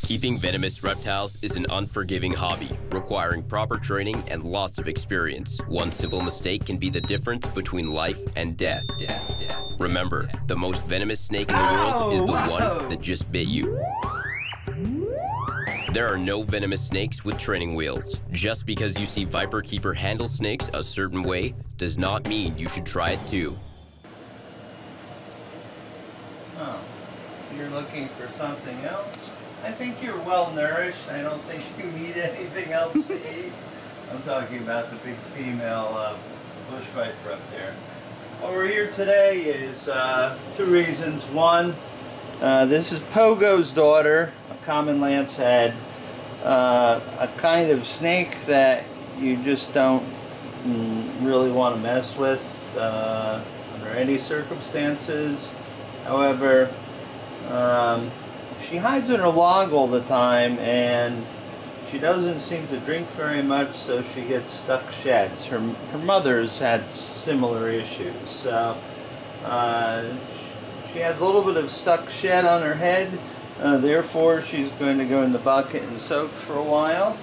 Keeping venomous reptiles is an unforgiving hobby, requiring proper training and lots of experience. One simple mistake can be the difference between life and death. Remember, the most venomous snake in the world is the one that just bit you. There are no venomous snakes with training wheels. Just because you see viperkeeper handle snakes a certain way does not mean you should try it too. Oh, you're looking for something else? I think you're well nourished. I don't think you need anything else to eat. I'm talking about the big female bush viper up there. What we're here today is two reasons. One, this is Pogo's daughter, a common lancehead, a kind of snake that you just don't really want to mess with under any circumstances. However, she hides in her log all the time, and she doesn't seem to drink very much, so she gets stuck sheds. Her mother's had similar issues. So she has a little bit of stuck shed on her head, therefore she's going to go in the bucket and soak for a while.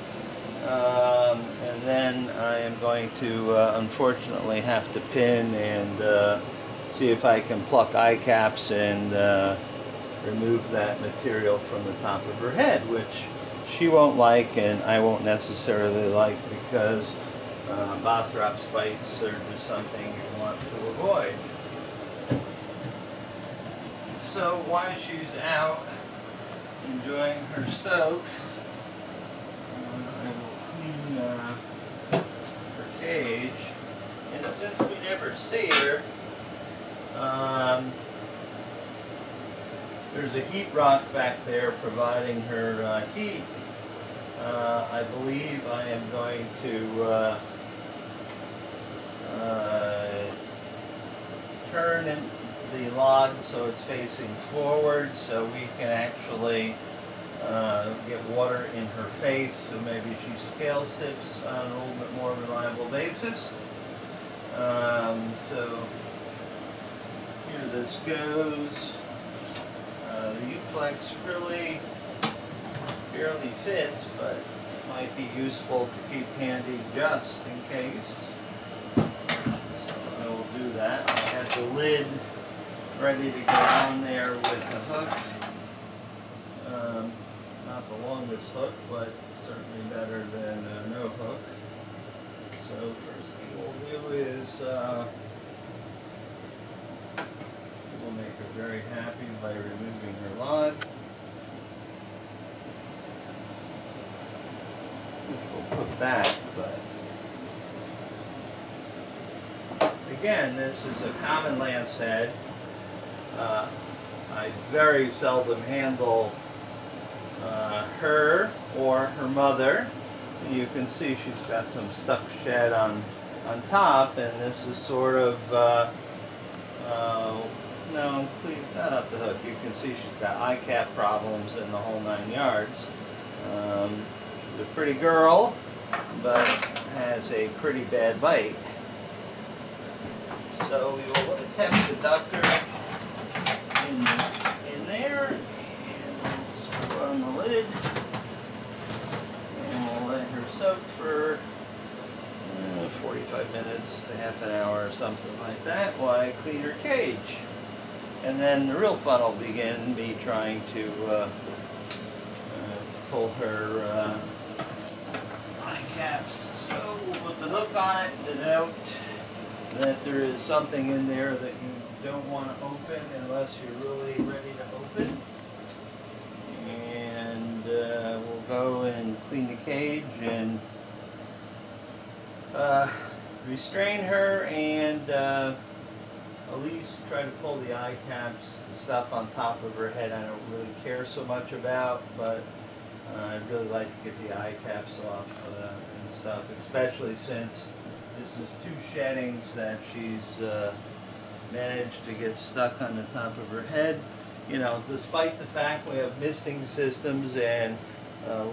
And then I am going to unfortunately have to pin and see if I can pluck eye caps and remove that material from the top of her head, which she won't like and I won't necessarily like, because Bothrops bites are just something you want to avoid. So while she's out enjoying her soak, I will clean her cage. And since we never see her, there's a heat rock back there providing her heat. I believe I am going to turn the log so it's facing forward, so we can actually get water in her face, so maybe she scale sips on a little bit more reliable basis. So here this goes. The U-Flex really barely fits, but it might be useful to keep handy just in case. So I will do that. I have the lid ready to go on there with the hook. Not the longest hook, but certainly better than no hook. So first thing we'll do is we'll make her very happy by removing her log. Which we'll put back, but again, this is a common lancehead. I very seldom handle her or her mother. You can see she's got some stuck shed on top, and this is sort of no, please, not up the hook. You can see she's got eye cap problems and the whole 9 yards. She's a pretty girl, but has a pretty bad bite. So we will attempt to duck her in there, and we'll screw on the lid, and we'll let her soak for 45 minutes to half an hour or something like that while I clean her cage. And then the real fun will begin, me trying to pull her eye caps. So we'll put the hook on it to denote that there is something in there that you don't want to open unless you're really ready to open. And we'll go and clean the cage and restrain her, and at least try to pull the eye caps, the stuff on top of her head I don't really care so much about, but I'd really like to get the eye caps off and stuff, especially since this is 2 sheddings that she's managed to get stuck on the top of her head. You know, despite the fact we have misting systems and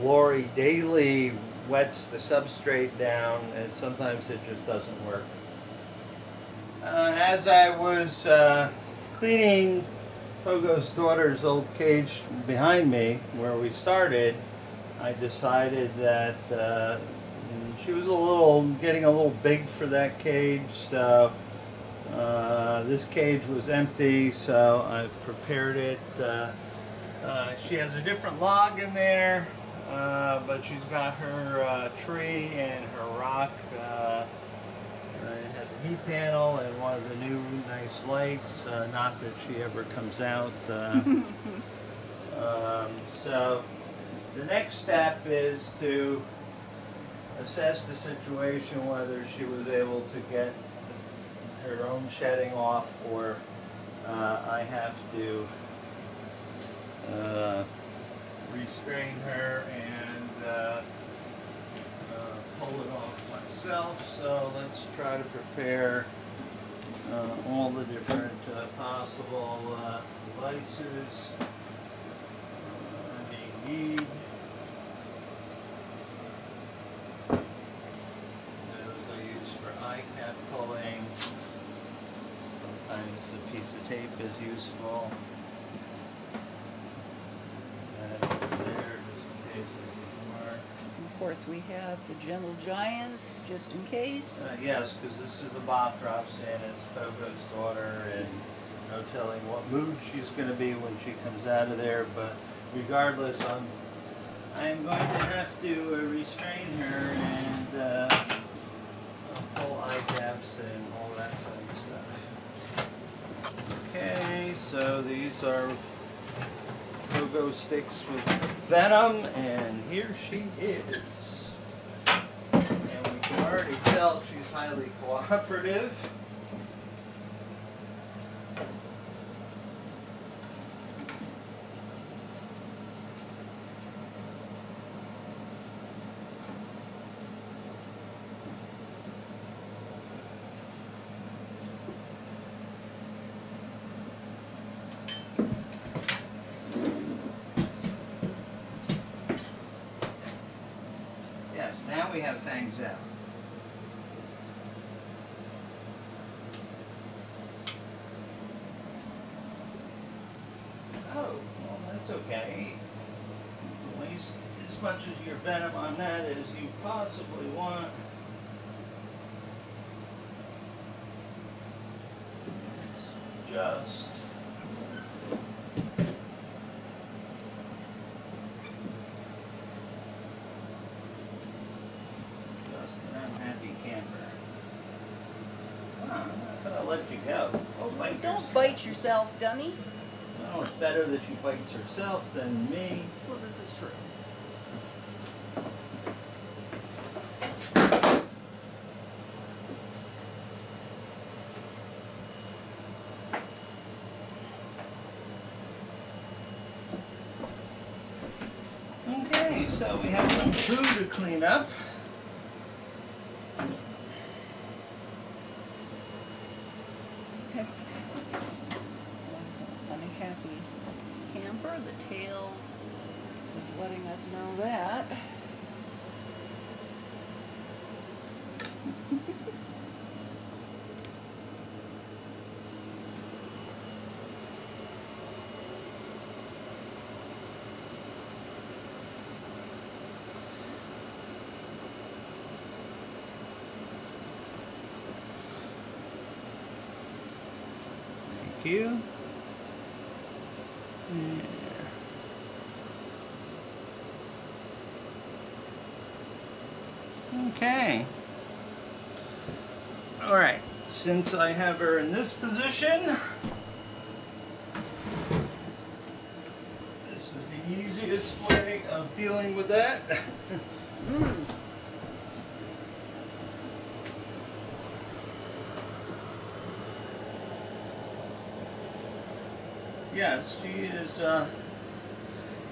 Lori daily wets the substrate down, and sometimes it just doesn't work. As I was cleaning Pogo's daughter's old cage behind me, where we started, I decided that she was getting a little big for that cage, so this cage was empty, so I prepared it. She has a different log in there, but she's got her tree and her rock. It has a heat panel and one of the new nice lights, not that she ever comes out. So the next step is to assess the situation, whether she was able to get her own shedding off, or I have to restrain her and pull it off myself. So let's try to prepare all the different possible devices we need. Those I use for eye cap pulling. Sometimes a piece of tape is useful. And over there, just in case I need more. Of course, we have the gentle giants, just in case. Yes, because this is a Bothrops and it's Pogo's daughter, and no telling what mood she's going to be when she comes out of there. But regardless, I'm going to have to restrain her and pull eye caps and all that fun stuff. Okay, so these are Pogo sticks with venom, and here she is. And we can already tell she's highly cooperative. Yes, now we have fangs out. Oh, well, that's okay. Waste as much of your venom on that as you possibly want. Just an unhappy camper. Wow, I thought I let you go. Oh, bite Don't yourself. bite yourself, dummy. Well, it's better that she bites herself than me. Well, this is true. Okay, so we have some food to clean up. Okay. Unhappy camper. The tail is letting us know that. Thank you. Okay. All right. Since I have her in this position, this is the easiest way of dealing with that. Yes, she is.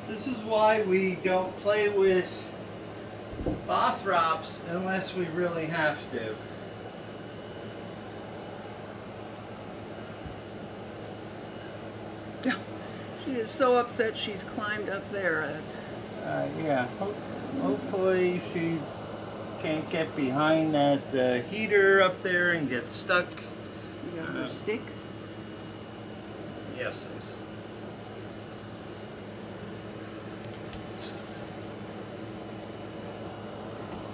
This is why we don't play with Bothrops unless we really have to. She is so upset she's climbed up there. That's Yeah, hopefully she can't get behind that heater up there and get stuck. you got her stick. Yes,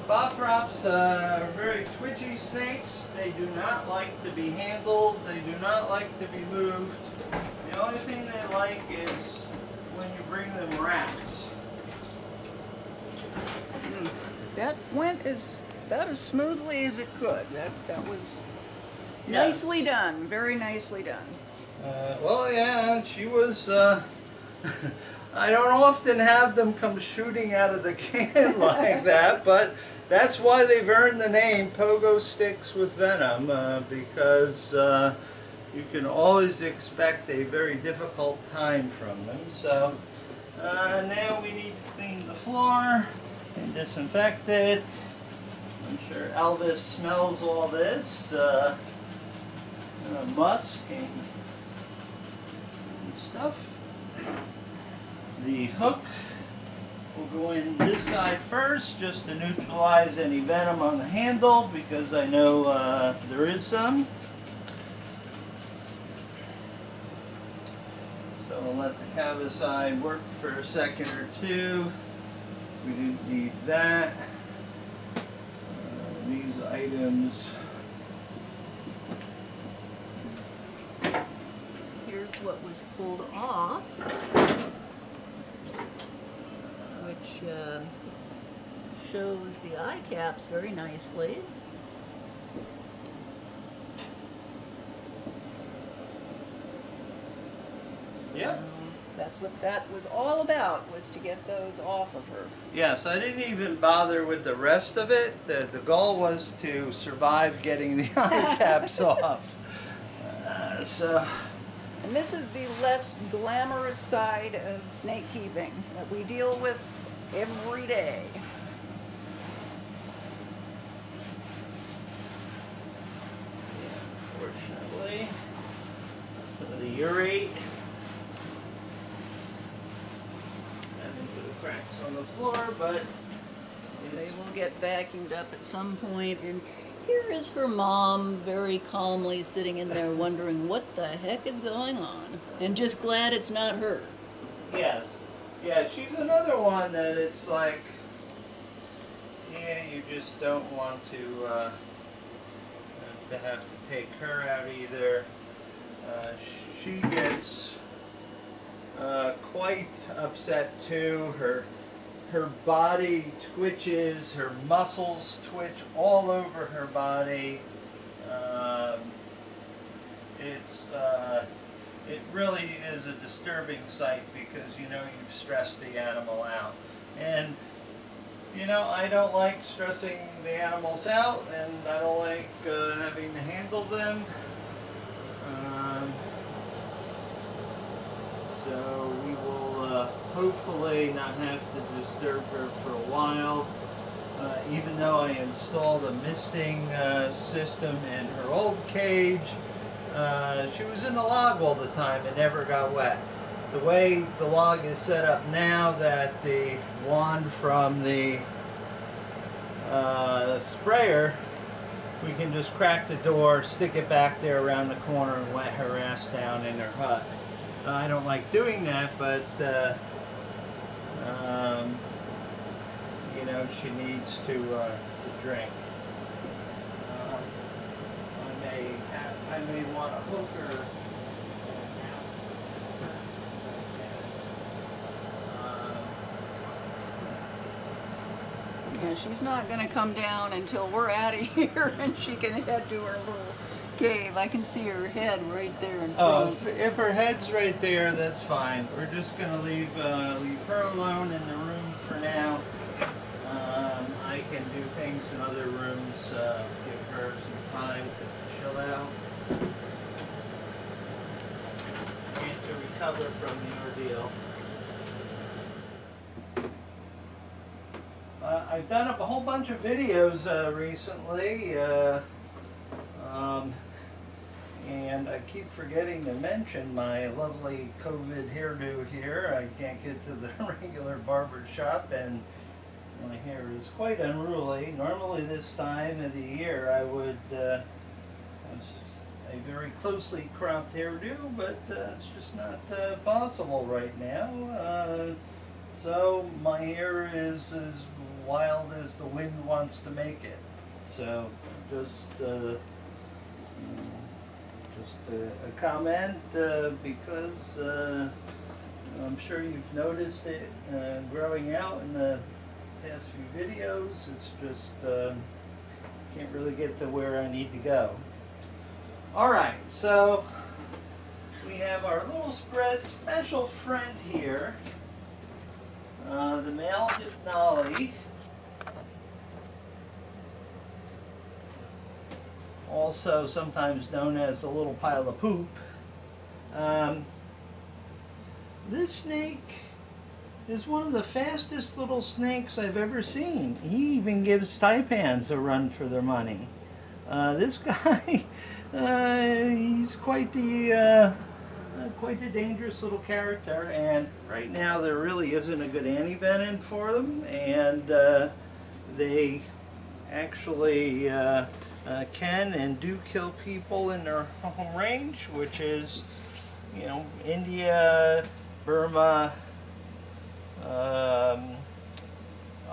Bothrops are very twitchy snakes. They do not like to be handled. They do not like to be moved. The only thing they like is when you bring them rats. That went about as smoothly as it could. That was Yes. nicely done. Very nicely done. Well, yeah, she was, I don't often have them come shooting out of the can like that, but that's why they've earned the name Pogo Sticks with Venom, because you can always expect a very difficult time from them. So now we need to clean the floor and disinfect it. I'm sure Elvis smells all this musk and stuff. The hook will go in this side first just to neutralize any venom on the handle, because I know there is some. So we'll let the cavicide work for a second or two. We didn't need that. These items. Here's what was pulled off, which shows the eye caps very nicely. Yeah. That's what that was all about, was to get those off of her. Yes, I didn't even bother with the rest of it. The goal was to survive getting the eye caps off. And this is the less glamorous side of snake keeping that we deal with every day. Yeah, unfortunately, some of the urate cracks on the floor, but They will get vacuumed up at some point, and here is her mom very calmly sitting in there wondering what the heck is going on, and just glad it's not her. yes, yeah, she's another one that it's like, yeah, you just don't want to have to take her out either. She gets quite upset too. Her body twitches, her muscles twitch all over her body. It really is a disturbing sight, because you know you've stressed the animal out. And you know, I don't like stressing the animals out, and I don't like having to handle them. So we will hopefully not have to disturb her for a while. Even though I installed a misting system in her old cage, she was in the log all the time and never got wet. The way the log is set up now, that the wand from the sprayer, we can just crack the door, stick it back there around the corner, and wet her ass down in her hut. I don't like doing that, but you know, she needs to drink. I may want to hook her. Yeah, she's not going to come down until we're out of here and she can head to her little cave. I can see her head right there in front. Oh, if her head's right there, that's fine. We're just going to leave her alone in the room for now. I can do things in other rooms, give her some time to chill out and to recover from the ordeal. I've done up a whole bunch of videos recently, and I keep forgetting to mention my lovely COVID hairdo here. I can't get to the regular barber shop, and my hair is quite unruly. Normally this time of the year I would have a very closely cropped hairdo, but it's just not possible right now. So my hair is wild as the wind wants to make it. So just a comment because I'm sure you've noticed it growing out in the past few videos. It's just can't really get to where I need to go. Alright, so we have our little special friend here, the male Hypnoli, also sometimes known as the little pile of poop. This snake is one of the fastest little snakes I've ever seen. He even gives taipans a run for their money. This guy, he's quite the dangerous little character, and right now there really isn't a good anti-venom for them, and they actually can and do kill people in their home range, which is, you know, India, Burma,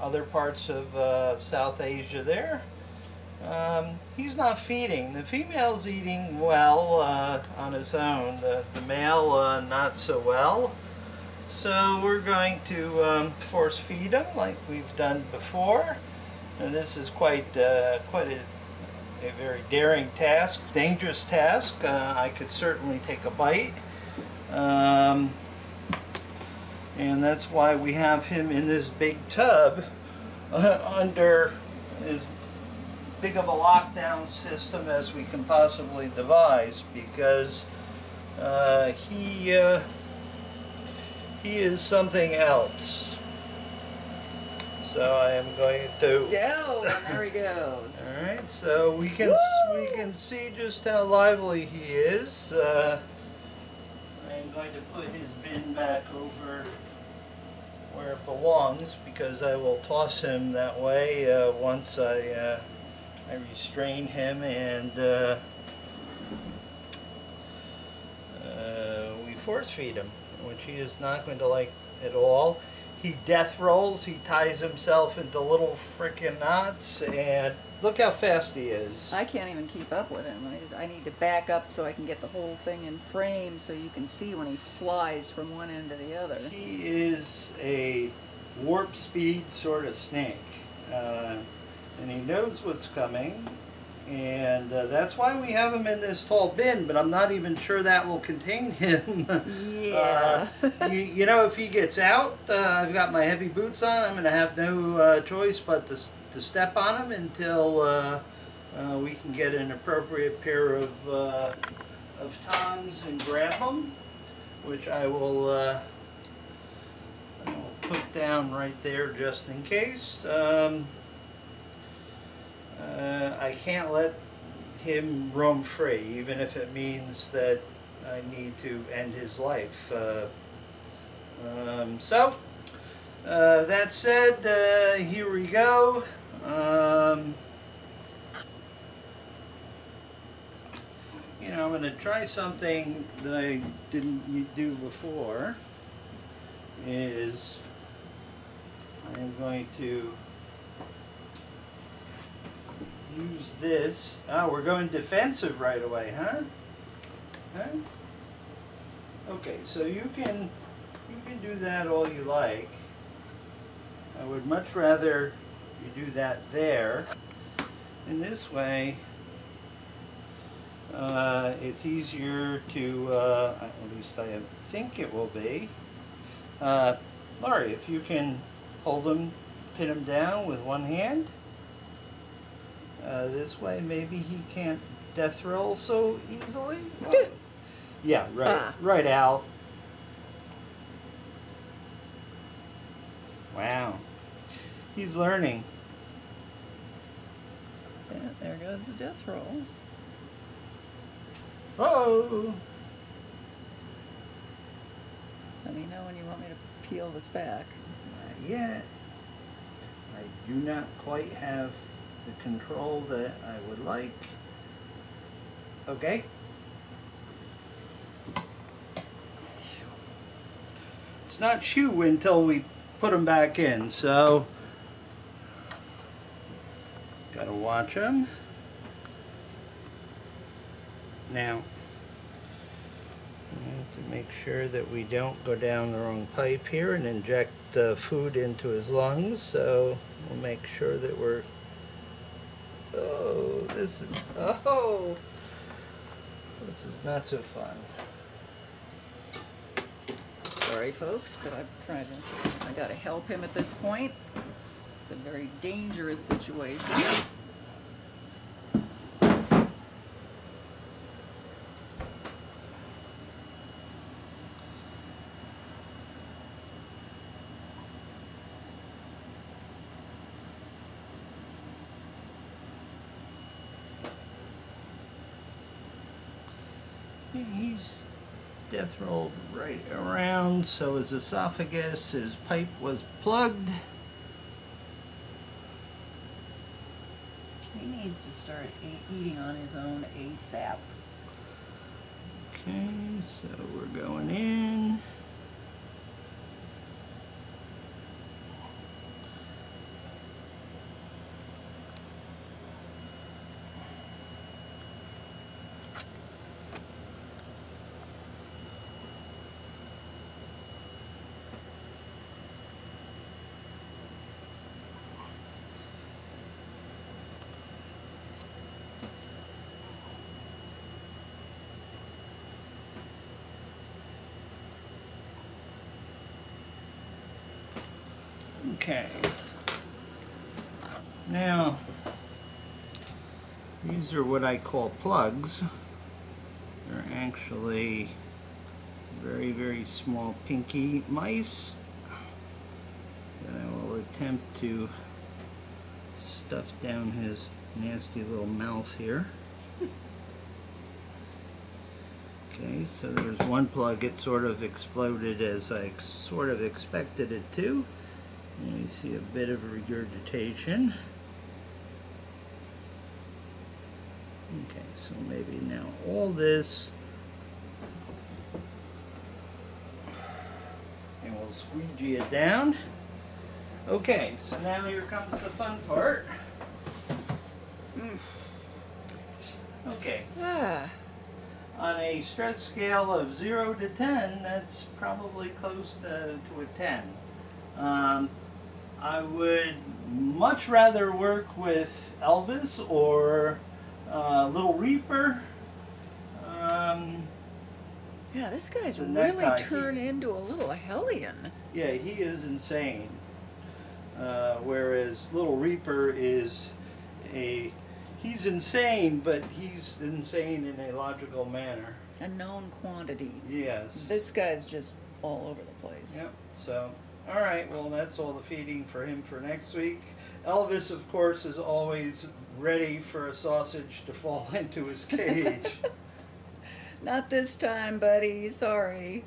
other parts of South Asia there. He's not feeding. The female's eating well on his own. The male not so well. So we're going to force feed him like we've done before. And this is quite a very daring task, dangerous task. I could certainly take a bite. And that's why we have him in this big tub under as big of a lockdown system as we can possibly devise, because he is something else. So I am going to Down, there he goes. All right, so we can see just how lively he is. I'm going to put his bin back over where it belongs, because I will toss him that way once I restrain him and we force feed him, which he is not going to like at all. He death rolls, he ties himself into little frickin' knots, and look how fast he is. I can't even keep up with him. I need to back up so I can get the whole thing in frame so you can see when he flies from one end to the other. He is a warp speed sort of snake, and he knows what's coming, and that's why we have him in this tall bin, but I'm not even sure that will contain him. Yeah. You know, if he gets out, I've got my heavy boots on, I'm going to have no choice but to step on him until we can get an appropriate pair of tongs and grab him, which I will put down right there just in case. I can't let him roam free, even if it means that I need to end his life. That said, here we go. You know, I'm going to try something that I didn't do before. I'm going to use this. Oh, we're going defensive right away, huh? Huh? Okay, so you can do that all you like. I would much rather you do that there. In this way, it's easier to, at least I think it will be. Laurie, if you can hold him, pin him down with one hand. This way, maybe he can't death roll so easily. Well, yeah, right, right, Al. Wow, he's learning. Yeah, there goes the death roll. Oh. Let me know when you want me to peel this back. Not yet. I do not quite have the control that I would like. Okay. It's not chew until we put them back in, so Gotta watch them. Now, we have to make sure that we don't go down the wrong pipe here and inject food into his lungs, so we'll make sure that we're... Oh, this is not so fun. Sorry, folks, but I gotta help him at this point. It's a very dangerous situation. He's death rolled right around, so his esophagus, his pipe was plugged. He needs to start eating on his own ASAP. Okay, so we're going in. Okay, now these are what I call plugs. They're actually very, very small pinky mice that I will attempt to stuff down his nasty little mouth here. Okay, so there's one plug. It sort of exploded as I sort of expected it to. And you see a bit of regurgitation. Okay, so maybe now all this, and we'll squeegee it down. Okay, so now here comes the fun part. Okay. On a stress scale of 0 to 10, that's probably close to a 10. I would much rather work with Elvis or Little Reaper. Yeah, this guy's really turned into a little hellion. Yeah, he is insane. Whereas Little Reaper is he's insane, but he's insane in a logical manner. A known quantity. Yes. This guy's just all over the place. Yep, so... All right, well, that's all the feeding for him for next week. Elvis, of course, is always ready for a sausage to fall into his cage. Not this time, buddy. Sorry.